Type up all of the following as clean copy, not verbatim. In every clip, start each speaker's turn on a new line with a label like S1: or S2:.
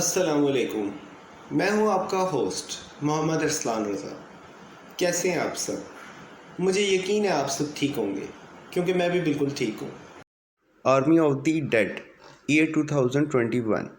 S1: अस्सलामुअलैकुम। मैं हूं आपका होस्ट मोहम्मद अरसलान रज़ा। कैसे हैं आप सब? मुझे यकीन है आप सब ठीक होंगे क्योंकि मैं भी बिल्कुल ठीक हूं। Army of the dead year 2021।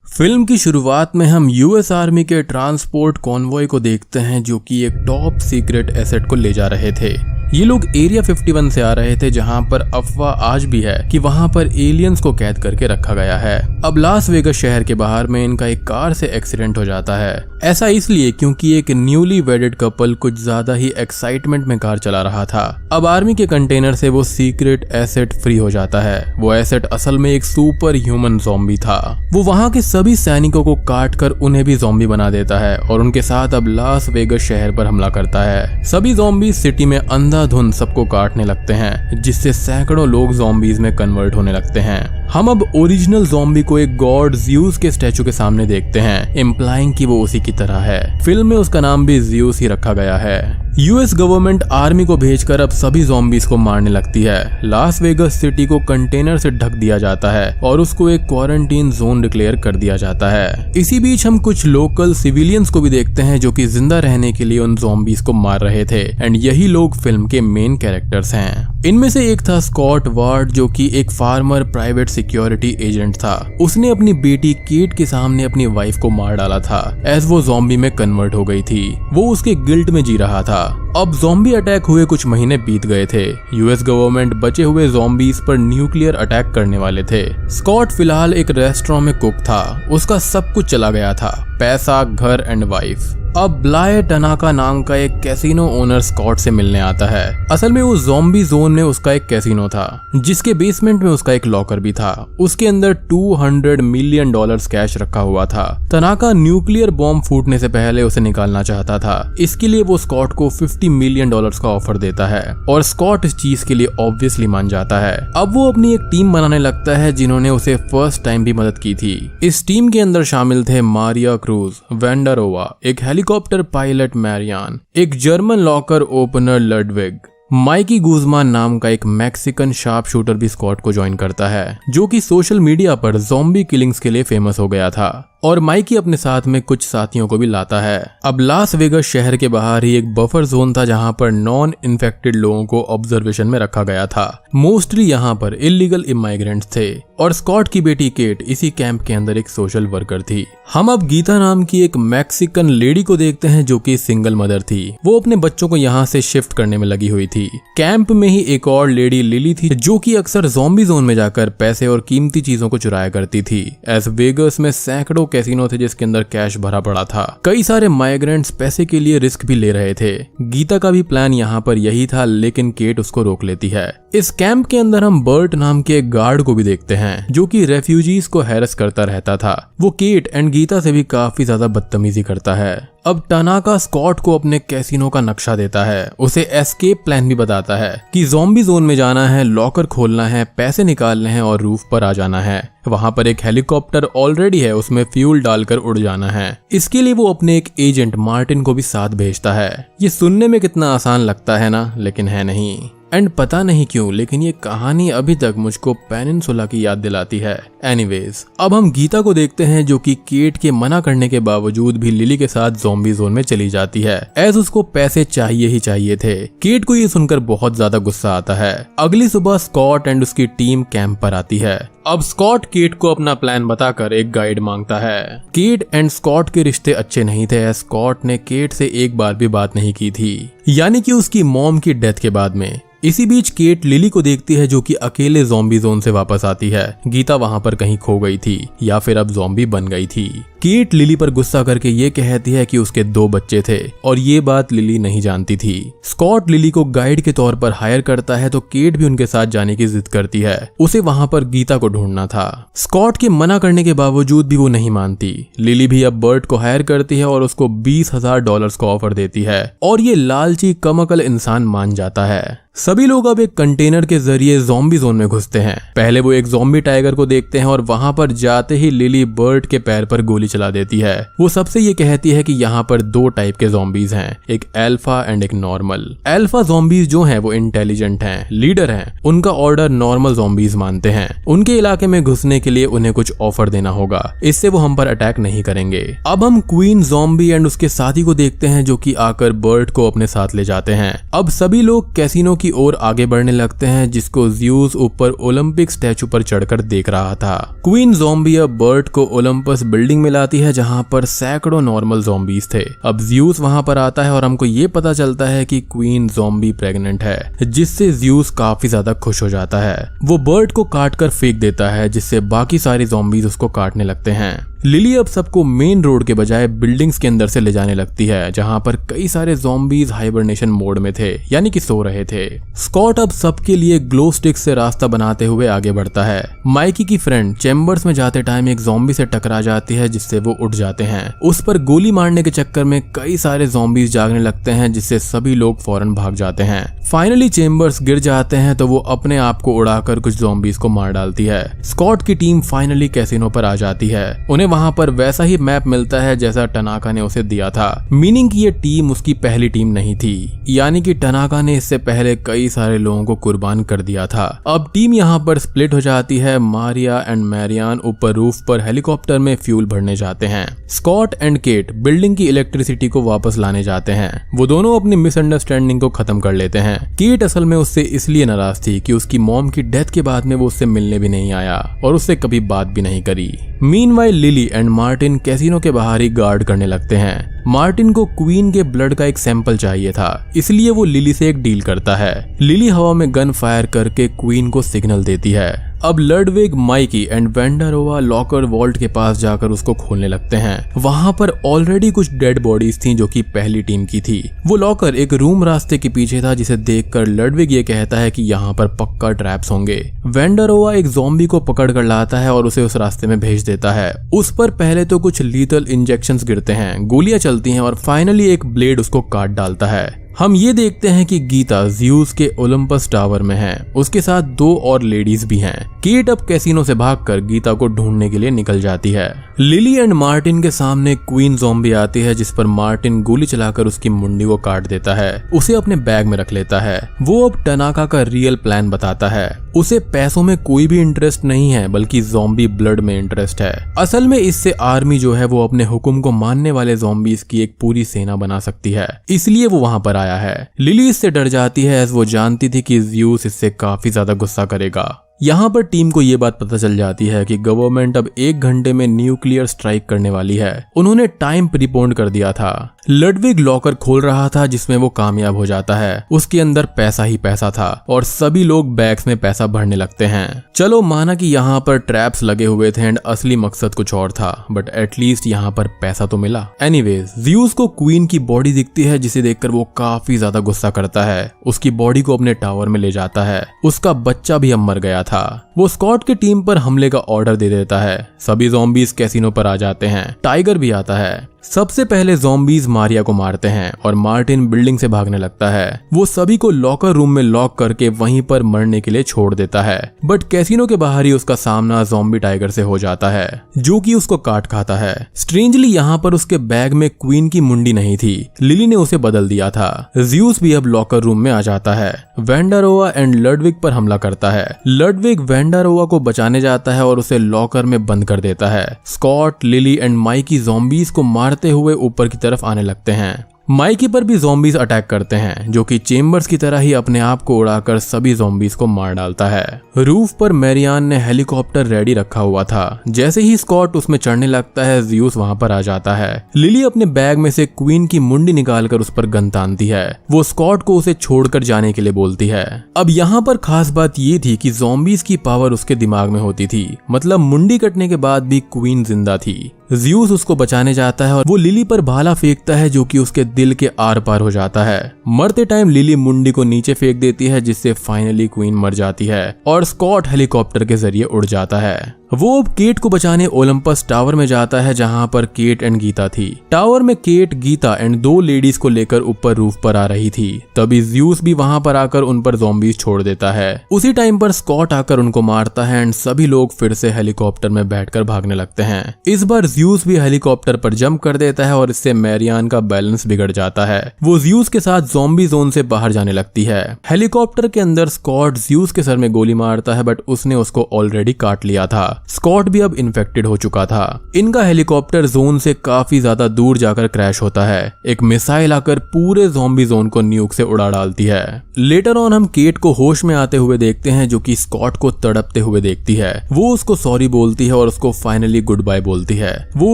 S2: Film की शुरुआत में हम यूएस आर्मी के ट्रांसपोर्ट कॉन्वॉय को देखते हैं जो कि एक टॉप सीक्रेट एसेट को ले जा रहे थे। ये लोग एरिया 51 से आ रहे थे जहां पर अफवाह आज भी है कि वहां पर एलियंस को कैद करके रखा गया है। अब लास वेगस शहर के बाहर में इनका एक कार से एक्सीडेंट हो जाता है। ऐसा इसलिए क्योंकि एक न्यूली वेडेड कपल कुछ ज्यादा ही एक्साइटमेंट में कार चला रहा था। अब आर्मी के कंटेनर से वो सीक्रेट एसेट फ्री हो जाता है। वो एसेट असल में एक सुपर ह्यूमन ज़ॉम्बी था। वो वहां के सभी सैनिकों को काट कर उन्हें भी ज़ॉम्बी बना देता है और उनके साथ अब लास वेगस शहर पर हमला करता है। सभी ज़ॉम्बी सिटी में अंधाधुंध सबको काटने लगते हैं जिससे सैकड़ों लोग ज़ॉम्बीज में कन्वर्ट होने लगते हैं। हम अब ओरिजिनल ज़ॉम्बी को एक गॉड ज़्यूस के स्टैचू के सामने देखते हैं, इम्प्लाइंग कि वो उसी की तरह है। फिल्म में उसका नाम भी ज़्यूस ही रखा गया है। यूएस गवर्नमेंट आर्मी को भेजकर अब सभी ज़ॉम्बीज को मारने लगती है। लास वेगस सिटी को कंटेनर से ढक दिया जाता है और उसको एक क्वारंटीन जोन डिक्लेयर कर दिया जाता है। इसी बीच हम कुछ लोकल सिविलियंस को भी देखते हैं जो कि जिंदा रहने के लिए उन ज़ॉम्बीज को मार रहे थे एंड यही लोग फिल्म के मेन कैरेक्टर्स हैं। इनमें से एक था स्कॉट वार्ड जो कि एक फार्मर प्राइवेट सिक्योरिटी एजेंट था। उसने अपनी बेटी केट के सामने अपनी वाइफ को मार डाला था एज वो ज़ॉम्बी में कन्वर्ट हो गई थी। वो उसके गिल्ट में जी रहा था। अब ज़ॉम्बी अटैक हुए कुछ महीने बीत गए थे। यूएस गवर्नमेंट बचे हुए ज़ॉम्बीज पर न्यूक्लियर अटैक करने वाले थे। स्कॉट फिलहाल एक रेस्टोरेंट में कुक था। उसका सब कुछ चला गया था, पैसा, घर एंड वाइफ। अब ब्लाय टनाका नाम का एक कैसीनो ओनर स्कॉट से मिलने आता है। असल में उस ज़ॉम्बी जोन में उसका एक कैसीनो था जिसके बेसमेंट में उसका एक लॉकर भी था। उसके अंदर $200 मिलियन कैश रखा हुआ था। टनाका न्यूक्लियर बॉम्ब फूटने से पहले उसे निकालना चाहता था। इसके लिए वो स्कॉट को $50 मिलियन का ऑफर देता है और स्कॉट इस चीज के लिए ऑब्वियसली मान जाता है। अब वो अपनी एक टीम बनाने लगता है जिन्होंने उसे फर्स्ट टाइम भी मदद की थी। इस टीम के अंदर शामिल थे मारिया क्रूज, वेंडरोवा, एक हेलीकॉप्टर पायलट मैरियान, एक German locker opener Ludwig, Mikey Guzman नाम का एक मैक्सिकन शार्प शूटर भी स्कॉट को ज्वाइन करता है जो कि सोशल मीडिया पर ज़ॉम्बी किलिंग्स के लिए फेमस हो गया था। और माइकी अपने साथ में कुछ साथियों को भी लाता है। अब लास वेगस शहर के बाहर ही एक बफर जोन था जहां पर नॉन इन्फेक्टेड लोगों को ऑब्जर्वेशन में रखा गया था। मोस्टली यहां पर इलीगल इमाइग्रेंट्स थे और स्कॉट की बेटी केट इसी कैंप के अंदर एक सोशल वर्कर थी। हम अब गीता नाम की एक मैक्सिकन लेडी को देखते हैं जो कि सिंगल मदर थी। वो अपने बच्चों को यहाँ से शिफ्ट करने में लगी हुई थी। कैंप में ही एक और लेडी लिली थी जो कि अक्सर ज़ॉम्बी जोन में जाकर पैसे और कीमती चीजों को चुराया करती थी। एज वेगस में सैकड़ों कैसीनो थे जिसके अंदर कैश भरा पड़ा था। कई सारे माइग्रेंट्स पैसे के लिए रिस्क भी ले रहे थे। गीता का भी प्लान यहाँ पर यही था लेकिन केट उसको रोक लेती है। इस कैंप के अंदर हम बर्ट नाम के एक गार्ड को भी देखते हैं जो कि रेफ्यूजीज को हैरेस करता रहता था। वो केट एंड गीता से भी काफी ज्यादा बदतमीजी करता है। अब टनाका स्कॉट को अपने कैसीनो का नक्शा देता है। उसे एस्केप प्लान भी बताता है कि ज़ॉम्बी जोन में जाना है, लॉकर खोलना है, पैसे निकालने हैं और रूफ पर आ जाना है। वहां पर एक हेलीकॉप्टर ऑलरेडी है, उसमें फ्यूल डालकर उड़ जाना है। इसके लिए वो अपने एक एजेंट मार्टिन को भी साथ भेजता है। ये सुनने में कितना आसान लगता है ना, लेकिन है नहीं। एंड पता नहीं क्यों लेकिन ये कहानी अभी तक मुझको पेनिनसुला की याद दिलाती है। एनीवेज, अब हम गीता को देखते हैं जो कि केट के मना करने के बावजूद भी लिली के साथ ज़ॉम्बी जोन में चली जाती है एज उसको पैसे चाहिए ही चाहिए थे। केट को ये सुनकर बहुत ज्यादा गुस्सा आता है। अगली सुबह स्कॉट एंड उसकी टीम कैंप पर आती है। अब स्कॉट केट को अपना प्लान बताकर एक गाइड मांगता है। केट एंड स्कॉट के रिश्ते अच्छे नहीं थे। स्कॉट ने केट से एक बार भी बात नहीं की थी, यानी कि उसकी मॉम की डेथ के बाद में। इसी बीच केट लिली को देखती है जो कि अकेले ज़ॉम्बी जोन से वापस आती है। गीता वहां पर कहीं खो गई थी या फिर अब ज़ॉम्बी बन गई थी। केट लिली पर गुस्सा करके ये कहती है कि उसके 2 बच्चे थे और ये बात लिली नहीं जानती थी। स्कॉट लिली को गाइड के तौर पर हायर करता है तो केट भी उनके साथ जाने की जिद करती है। उसे वहां पर गीता को ढूंढना था। स्कॉट के मना करने के बावजूद भी वो नहीं मानती। लिली भी अब बर्ट को हायर करती है और उसको $20,000 का ऑफर देती है और ये लालची कमअकल इंसान मान जाता है। सभी लोग अब एक कंटेनर के जरिए ज़ॉम्बी जोन में घुसते हैं। पहले वो एक ज़ॉम्बी टाइगर को देखते हैं और वहां पर जाते ही लिली बर्ट के पैर पर गोली चला देती है। वो सबसे ये कहती है कि यहाँ पर 2 टाइप के ज़ॉम्बीज हैं, एक अल्फा एंड एक नॉर्मल। अल्फा ज़ॉम्बीज जो हैं वो इंटेलिजेंट हैं, लीडर हैं, उनका ऑर्डर नॉर्मल ज़ॉम्बीज मानते हैं। उनके इलाके में घुसने के लिए उन्हें कुछ ऑफर देना होगा, इससे वो हम पर अटैक नहीं करेंगे। अब हम क्वीन ज़ॉम्बी एंड उसके साथी को देखते हैं जो कि आकर बर्ट को अपने साथ ले जाते हैं। अब सभी लोग कैसीनो की ओर आगे बढ़ने लगते हैं, जिसको ज़्यूस ऊपर ओलंपिक स्टैचू पर चढ़कर देख रहा था। क्वीन ज़ॉम्बी अब बर्ट को ओलंपस बिल्डिंग में लाती है जहां पर सैकड़ों नॉर्मल ज़ॉम्बीज थे। अब ज़्यूस वहां पर आता है और हमको ये पता चलता है कि क्वीन ज़ॉम्बी प्रेग्नेंट है, जिससे ज़्यूस काफी ज्यादा खुश हो जाता है। वो बर्ट को काटकर फेंक देता है, जिससे बाकी सारे ज़ॉम्बीज उसको काटने लगते हैं। लिली अब सबको मेन रोड के बजाय बिल्डिंग्स के अंदर से ले जाने लगती है, जहां पर कई सारे ज़ॉम्बीज हाइबरनेशन मोड में थे, यानी कि सो रहे थे। स्कॉट अब सबके लिए ग्लो स्टिक से रास्ता बनाते हुए आगे बढ़ता है। माइकी की फ्रेंड चेम्बर्स में जाते टाइम एक ज़ॉम्बी से टकरा जाती है, जिससे वो उठ जाते हैं। उस पर गोली मारने के चक्कर में कई सारे ज़ॉम्बीज जागने लगते हैं, जिससे सभी लोग फौरन भाग जाते हैं। फाइनली चेम्बर्स गिर जाते हैं तो वो अपने आप को उड़ाकर कुछ ज़ॉम्बीज को मार डालती है। स्कॉट की टीम फाइनली कैसीनो पर आ जाती है। उन्हें वहां पर वैसा ही मैप मिलता है जैसा टनाका ने उसे दिया था, मीनिंग कि ये टीम उसकी पहली टीम नहीं थी, यानी कि टनाका ने इससे पहले कई सारे लोगों को कुर्बान कर दिया था। अब टीम यहाँ पर स्प्लिट हो जाती है। मारिया एंड मैरियान ऊपर रूफ पर हेलीकॉप्टर में फ्यूल भरने जाते हैं। स्कॉट एंड केट बिल्डिंग की इलेक्ट्रिसिटी को वापस लाने जाते हैं। वो दोनों अपनी मिसअंडरस्टैंडिंग को खत्म कर लेते हैं। केट असल में उससे इसलिए नाराज थी कि उसकी मॉम की डेथ के बाद में वो उससे मिलने भी नहीं आया और उससे कभी बात भी नहीं करी। Meanwhile lily and Martin casino के बाहर ही गार्ड करने लगते हैं। मार्टिन को क्वीन के ब्लड का एक सैंपल चाहिए था, इसलिए वो लिली से एक डील करता है। लिली हवा में गन फायर करके क्वीन को सिग्नल देती है। अब Ludwig, Mikey and वेंडारोवा locker vault के पास जाकर उसको खोलने लगते हैं। वहां पर ऑलरेडी कुछ डेड बॉडीज थी जो कि पहली टीम की थी। वो लॉकर एक रूम रास्ते के पीछे था, जिसे देखकर लडविग ये कहता है कि यहाँ पर पक्का ट्रैप्स होंगे। वेंडारोवा एक ज़ॉम्बी को पकड़ कर लाता है और उसे उस रास्ते में भेज देता है। उस पर पहले तो कुछ लीथल इंजेक्शंस गिरते हैं, गोलियां चलती हैं और फाइनली एक ब्लेड उसको काट डालता है। हम ये देखते हैं कि गीता ज़्यूस के ओलंपस टावर में है। उसके साथ 2 और लेडीज भी हैं। केट अब कैसीनो से भागकर गीता को ढूंढने के लिए निकल जाती है। लिली एंड मार्टिन के सामने क्वीन ज़ॉम्बी आती है, जिस पर मार्टिन गोली चलाकर उसकी मुंडी को काट देता है। उसे अपने बैग में रख लेता है। वो अब टनाका का रियल प्लान बताता है। उसे पैसों में कोई भी इंटरेस्ट नहीं है, बल्कि ज़ॉम्बी ब्लड में इंटरेस्ट है। असल में इससे आर्मी जो है वो अपने हुक्म को मानने वाले ज़ॉम्बीज की एक पूरी सेना बना सकती है, इसलिए वो वहां पर आया है। लिली इससे डर जाती है, एज वो जानती थी कि ज़्यूस इससे काफी ज्यादा गुस्सा करेगा। यहाँ पर टीम को ये बात पता चल जाती है कि गवर्नमेंट अब 1 घंटे में न्यूक्लियर स्ट्राइक करने वाली है। उन्होंने टाइम प्रीपोन्ड कर दिया था। लडविग लॉकर खोल रहा था, जिसमें वो कामयाब हो जाता है। उसके अंदर पैसा ही पैसा था और सभी लोग बैग्स में पैसा भरने लगते हैं। चलो माना कि यहाँ पर ट्रैप्स लगे हुए थे एंड असली मकसद कुछ और था, बट एटलीस्ट यहाँ पर पैसा तो मिला। एनीवेज, ज़्यूस को क्वीन की बॉडी दिखती है, जिसे देखकर वो काफी ज्यादा गुस्सा करता है। उसकी बॉडी को अपने टावर में ले जाता है। उसका बच्चा भी अब मर गया था। वो स्कॉट की टीम पर हमले का ऑर्डर दे देता है। सभी ज़ॉम्बीज कैसीनो पर आ जाते हैं। टाइगर भी आता है। सबसे पहले ज़ॉम्बीज मारिया को मारते हैं और मार्टिन बिल्डिंग से भागने लगता है। वो सभी को लॉकर रूम में लॉक करके वहीं पर मरने के लिए छोड़ देता है, बट कैसीनो के बाहर ही उसका सामना ज़ॉम्बी टाइगर से हो जाता है, जो कि उसको काट खाता है। स्ट्रेंजली यहाँ पर उसके बैग में क्वीन की मुंडी नहीं थी। लिली ने उसे बदल दिया था। ज़्यूस भी अब लॉकर रूम में आ जाता है। वेंडारोवा एंड लडविग पर हमला करता है। लडविग वेंडारोवा को बचाने जाता है और उसे लॉकर में बंद कर देता है। Scott, Lily and Mikey zombies को मारते हुए ऊपर की तरफ आने लगते हैं। माइकी पर भी ज़ॉम्बीज अटैक करते हैं, जो कि चेम्बर्स की तरह ही अपने आप को उड़ाकर सभी ज़ॉम्बीज को मार डालता है। रूफ पर मैरियान ने हेलीकॉप्टर रेडी रखा हुआ था। जैसे ही स्कॉट उसमें चढ़ने लगता है, ज़्यूस वहां पर आ जाता है। लिली अपने बैग में से क्वीन की मुंडी निकालकर उस पर गन तानती है। वो स्कॉट को उसे छोड़कर जाने के लिए बोलती है। अब यहाँ पर खास बात ये थी कि ज़ॉम्बीज की पावर उसके दिमाग में होती थी, मतलब मुंडी कटने के बाद भी क्वीन जिंदा थी। ज़्यूस उसको बचाने जाता है और वो लिली पर भाला फेंकता है, जो कि उसके दिल के आर पार हो जाता है। मरते टाइम लिली मुंडी को नीचे फेंक देती है, जिससे फाइनली क्वीन मर जाती है और स्कॉट हेलीकॉप्टर के जरिए उड़ जाता है। वो अब केट को बचाने ओलंपस टावर में जाता है जहां पर केट एंड गीता थी। टावर में केट, गीता एंड 2 लेडीज को लेकर ऊपर रूफ पर आ रही थी। तभी ज़्यूस भी वहां पर आकर उन पर ज़ॉम्बीज छोड़ देता है। उसी टाइम पर स्कॉट आकर उनको मारता है एंड सभी लोग फिर से हेलीकॉप्टर में बैठकर भागने लगते हैं। इस बार ज़्यूस भी हेलीकॉप्टर पर जंप कर देता है और इससे मैरियान का बैलेंस बिगड़ जाता है। वो ज़्यूस के साथ ज़ॉम्बी जोन से बाहर जाने लगती है। हेलीकॉप्टर के अंदर स्कॉट ज़्यूस के सर में गोली मारता है बट उसने उसको ऑलरेडी काट लिया था। स्कॉट भी अब इन्फेक्टेड हो चुका था। इनका हेलीकॉप्टर जोन से काफी ज्यादा दूर जाकर क्रैश होता है। एक मिसाइल आकर पूरे ज़ॉम्बी जोन को न्यूक से उड़ा डालती है। लेटर ऑन हम केट को होश में आते हुए देखते हैं जो कि स्कॉट को तड़पते हुए देखती है। वो उसको सॉरी बोलती है और उसको फाइनली गुड बाय बोलती है। वो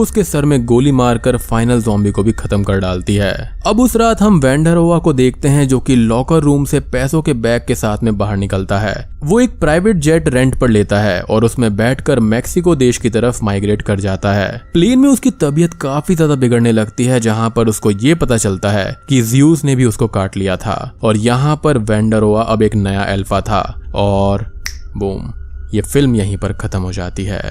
S2: उसके सर में गोली मारकर फाइनल ज़ॉम्बी को भी खत्म कर डालती है। अब उस रात हम वेंडरोवा को देखते हैं जो कि लॉकर रूम से पैसों के बैग के साथ में बाहर निकलता है। वो एक प्राइवेट जेट रेंट पर लेता है और उसमें बैठकर मैक्सिको देश की तरफ माइग्रेट कर जाता है। प्लेन में उसकी तबीयत काफी ज्यादा बिगड़ने लगती है जहां पर उसको ये पता चलता है कि ज़्यूस ने भी उसको काट लिया था और यहाँ पर वेंडरोवा अब एक नया अल्फा था। और बूम, ये फिल्म यहीं पर खत्म हो जाती है।